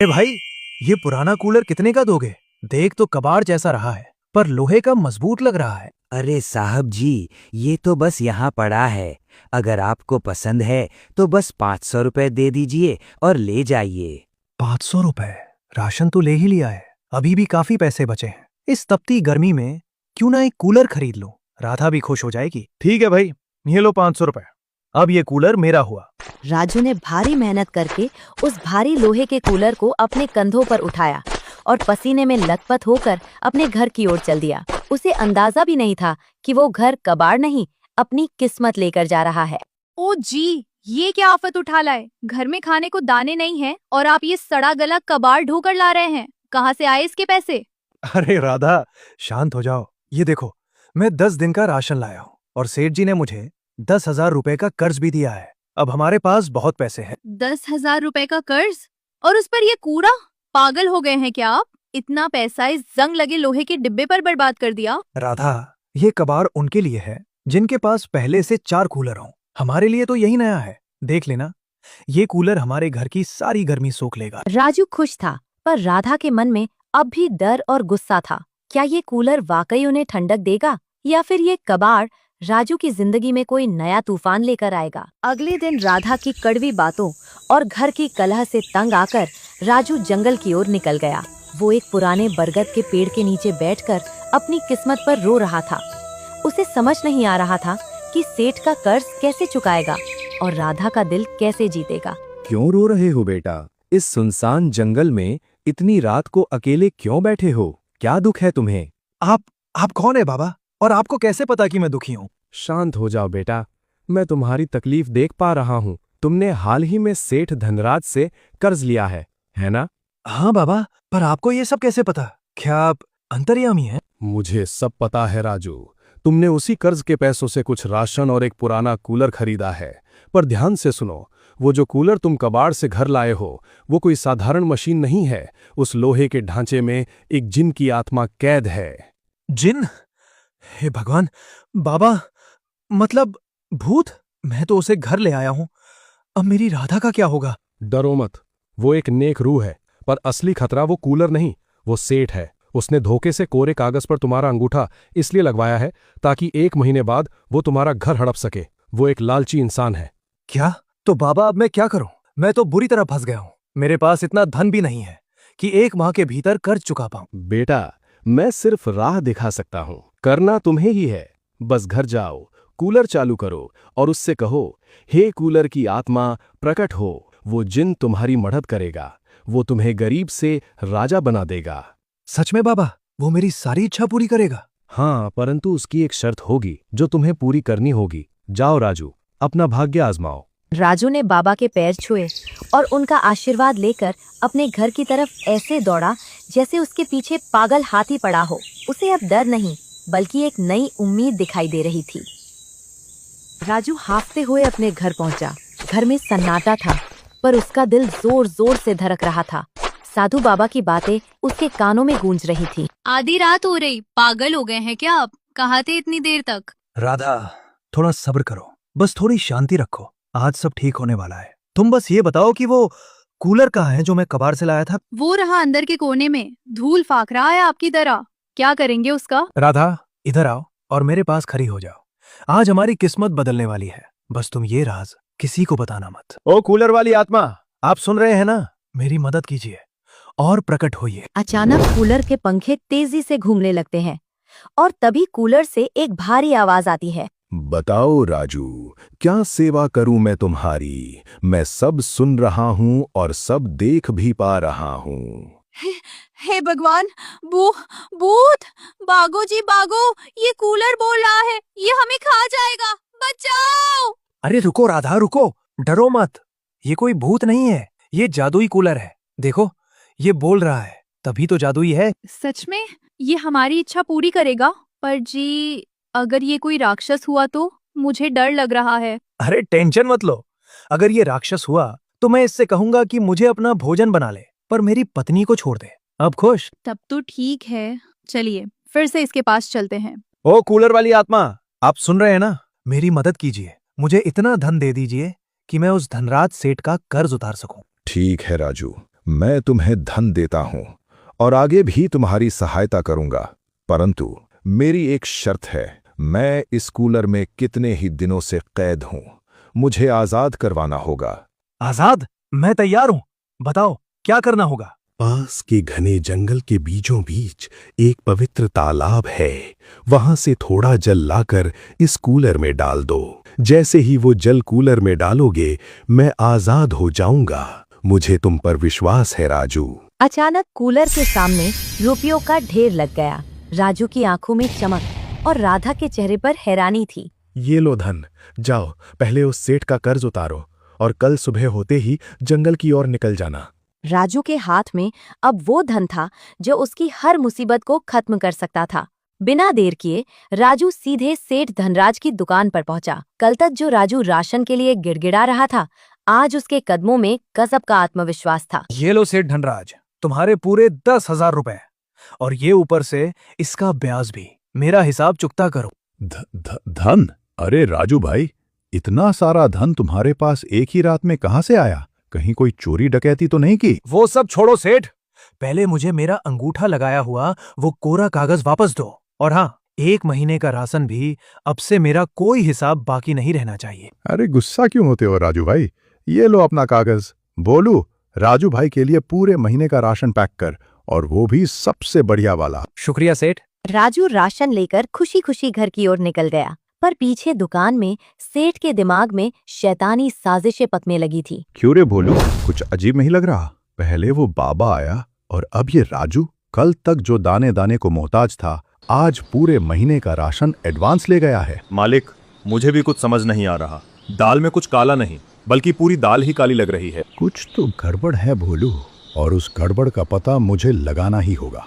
भाई, ये पुराना कूलर कितने का दोगे? देख तो कबाड़ जैसा रहा है, पर लोहे का मजबूत लग रहा है। अरे साहब जी, ये तो बस यहाँ पड़ा है। अगर आपको पसंद है तो बस 500 रुपए दे दीजिए और ले जाइए। 500 रुपए? राशन तो ले ही लिया है, अभी भी काफी पैसे बचे हैं। इस तपती गर्मी में क्यों ना एक कूलर खरीद लो, राधा भी खुश हो जाएगी। ठीक है भाई, ये लो 500 रुपए। अब ये कूलर मेरा हुआ। राजू ने भारी मेहनत करके उस भारी लोहे के कूलर को अपने कंधों पर उठाया और पसीने में लथपथ होकर अपने घर की ओर चल दिया। उसे अंदाजा भी नहीं था कि वो घर कबाड़ नहीं, अपनी किस्मत लेकर जा रहा है। ओ जी, ये क्या आफत उठा लाए। घर में खाने को दाने नहीं हैं और आप ये सड़ा गला कबाड़ ढोकर ला रहे हैं। कहाँ से आए इसके पैसे? अरे राधा, शांत हो जाओ। ये देखो, मैं 10 दिन का राशन लाया हूँ और सेठ जी ने मुझे 10,000 रुपए का कर्ज भी दिया है। अब हमारे पास बहुत पैसे हैं। 10,000 रुपए का कर्ज और उस पर ये कूड़ा? पागल हो गए हैं क्या आप? इतना पैसा इस जंग लगे लोहे के डिब्बे पर बर्बाद कर दिया। राधा, ये कबाड़ उनके लिए है जिनके पास पहले से 4 कूलर हों। हमारे लिए तो यही नया है। देख लेना, ये कूलर हमारे घर की सारी गर्मी सोख लेगा। राजू खुश था, पर राधा के मन में अब भी डर और गुस्सा था। क्या ये कूलर वाकई उन्हें ठंडक देगा या फिर ये कबाड़ राजू की जिंदगी में कोई नया तूफान लेकर आएगा? अगले दिन राधा की कड़वी बातों और घर की कलह से तंग आकर राजू जंगल की ओर निकल गया। वो एक पुराने बरगद के पेड़ के नीचे बैठकर अपनी किस्मत पर रो रहा था। उसे समझ नहीं आ रहा था कि सेठ का कर्ज कैसे चुकाएगा और राधा का दिल कैसे जीतेगा। क्यों रो रहे हो बेटा? इस सुनसान जंगल में इतनी रात को अकेले क्यों बैठे हो? क्या दुख है तुम्हें? आप कौन है बाबा, और आपको कैसे पता कि मैं दुखी हूँ? शांत हो जाओ बेटा, मैं तुम्हारी तकलीफ देख पा रहा हूँ। तुमने हाल ही में सेठ धनराज से कर्ज लिया है ना? हाँ बाबा, पर आपको ये सब कैसे पता? क्या आप अंतर्यामी हैं? मुझे सब पता है राजू। तुमने उसी कर्ज के पैसों से कुछ राशन और एक पुराना कूलर खरीदा है। पर ध्यान से सुनो, वो जो कूलर तुम कबाड़ से घर लाए हो, वो कोई साधारण मशीन नहीं है। उस लोहे के ढांचे में एक जिन की आत्मा कैद है। जिन? हे भगवान! बाबा, मतलब भूत? मैं तो उसे घर ले आया हूँ, अब मेरी राधा का क्या होगा? डरो मत, वो एक नेक रूह है, पर असली खतरा वो कूलर नहीं, वो सेठ है। उसने धोखे से कोरे कागज पर तुम्हारा अंगूठा इसलिए लगवाया है ताकि 1 महीने बाद वो तुम्हारा घर हड़प सके। वो एक लालची इंसान है। क्या? तो बाबा, अब मैं क्या करूं? मैं तो बुरी तरह फंस गया हूं। मेरे पास इतना धन भी नहीं है कि 1 माह के भीतर कर्ज चुका पाऊं। बेटा, मैं सिर्फ राह दिखा सकता हूं, करना तुम्हें ही है। बस घर जाओ, कूलर चालू करो और उससे कहो, हे कूलर की आत्मा प्रकट हो। वो जिन तुम्हारी मदद करेगा, वो तुम्हें गरीब से राजा बना देगा। सच में बाबा, वो मेरी सारी इच्छा पूरी करेगा? हाँ, परंतु उसकी एक शर्त होगी जो तुम्हें पूरी करनी होगी। जाओ राजू, अपना भाग्य आजमाओ। राजू ने बाबा के पैर छुए और उनका आशीर्वाद लेकर अपने घर की तरफ ऐसे दौड़ा जैसे उसके पीछे पागल हाथी पड़ा हो। उसे अब डर नहीं, बल्कि एक नई उम्मीद दिखाई दे रही थी। राजू हांफते हुए अपने घर पहुंचा। घर में सन्नाटा था, पर उसका दिल जोर जोर से धड़क रहा था। साधु बाबा की बातें उसके कानों में गूंज रही थी। आधी रात हो रही, पागल हो गए हैं क्या आप? कहाँ थे इतनी देर तक? राधा, थोड़ा सब्र करो, बस थोड़ी शांति रखो। आज सब ठीक होने वाला है। तुम बस ये बताओ कि वो कूलर कहाँ है जो मैं कबाड़ से लाया था? वो रहा अंदर के कोने में, धूल फाक रहा है आपकी तरह। क्या करेंगे उसका? राधा, इधर आओ और मेरे पास खड़ी हो जाओ। आज हमारी किस्मत बदलने वाली है। बस तुम ये राज किसी को बताना मत। ओ कूलर वाली आत्मा, आप सुन रहे हैं ना? मेरी मदद कीजिए और प्रकट होइए। अचानक कूलर के पंखे तेजी से घूमने लगते हैं और तभी कूलर से एक भारी आवाज आती है। बताओ राजू, क्या सेवा करूं मैं तुम्हारी? मैं सब सुन रहा हूं और सब देख भी पा रहा हूं। हे भगवान, भूत! भागो जी भागो, ये कूलर बोल रहा है, ये हमें खा जाएगा, बचाओ! अरे रुको राधा, रुको, डरो मत। ये कोई भूत नहीं है, ये जादुई कूलर है। देखो, ये बोल रहा है, तभी तो जादुई है। सच में ये हमारी इच्छा पूरी करेगा? पर जी, अगर ये कोई राक्षस हुआ तो मुझे डर लग रहा है। अरे टेंशन मत लो, अगर ये राक्षस हुआ तो मैं इससे कहूंगा कि मुझे अपना भोजन बना ले, पर मेरी पत्नी को छोड़ दे। अब खुश? तब तो ठीक है, चलिए फिर से इसके पास चलते हैं। ओ कूलर वाली आत्मा, आप सुन रहे हैं ना? मेरी मदद कीजिए, मुझे इतना धन दे दीजिए कि मैं उस धनराज सेठ का कर्ज उतार सकूं। ठीक है राजू, मैं तुम्हें धन देता हूं और आगे भी तुम्हारी सहायता करूंगा, परंतु मेरी एक शर्त है। मैं इस कूलर में कितने ही दिनों से कैद हूं, मुझे आजाद करवाना होगा। आजाद? मैं तैयार हूं, बताओ क्या करना होगा। पास के घने जंगल के बीचों बीच एक पवित्र तालाब है। वहां से थोड़ा जल लाकर इस कूलर में डाल दो। जैसे ही वो जल कूलर में डालोगे, मैं आजाद हो जाऊंगा। मुझे तुम पर विश्वास है राजू। अचानक कूलर के सामने रुपयों का ढेर लग गया। राजू की आंखों में चमक और राधा के चेहरे पर हैरानी थी। ये लो धन, जाओ पहले उस सेठ का कर्ज उतारो और कल सुबह होते ही जंगल की ओर निकल जाना। राजू के हाथ में अब वो धन था जो उसकी हर मुसीबत को खत्म कर सकता था। बिना देर किए राजू सीधे सेठ धनराज की दुकान पर पहुंचा। कल तक जो राजू राशन के लिए गिड़गिड़ा रहा था, आज उसके कदमों में गजब का आत्मविश्वास था। ये लो सेठ धनराज, तुम्हारे पूरे 10,000 रुपए, और ये ऊपर से इसका ब्याज भी। मेरा हिसाब चुकता करो। धन? अरे राजू भाई, इतना सारा धन तुम्हारे पास एक ही रात में कहां से आया? कहीं कोई चोरी डकैती तो नहीं की? वो सब छोड़ो सेठ, पहले मुझे मेरा अंगूठा लगाया हुआ वो कोरा कागज वापस दो। और हाँ, 1 महीने का राशन भी अब से मेरा कोई हिसाब बाकी नहीं रहना चाहिए। अरे गुस्सा क्यों होते हो राजू भाई? ये लो अपना कागज। बोलू, राजू भाई के लिए पूरे महीने का राशन पैक कर, और वो भी सबसे बढ़िया वाला। शुक्रिया सेठ। राजू राशन लेकर खुशी खुशी घर की ओर निकल गया, पर पीछे दुकान में सेठ के दिमाग में शैतानी साजिशें पकने लगी थी। क्यों रे बोलू, कुछ अजीब नहीं लग रहा? पहले वो बाबा आया और अब ये राजू। कल तक जो दाने दाने को मोहताज था, आज पूरे महीने का राशन एडवांस ले गया है। मालिक, मुझे भी कुछ समझ नहीं आ रहा। दाल में कुछ काला नहीं, बल्कि पूरी दाल ही काली लग रही है। कुछ तो गड़बड़ है भोलू, और उस गड़बड़ का पता मुझे लगाना ही होगा।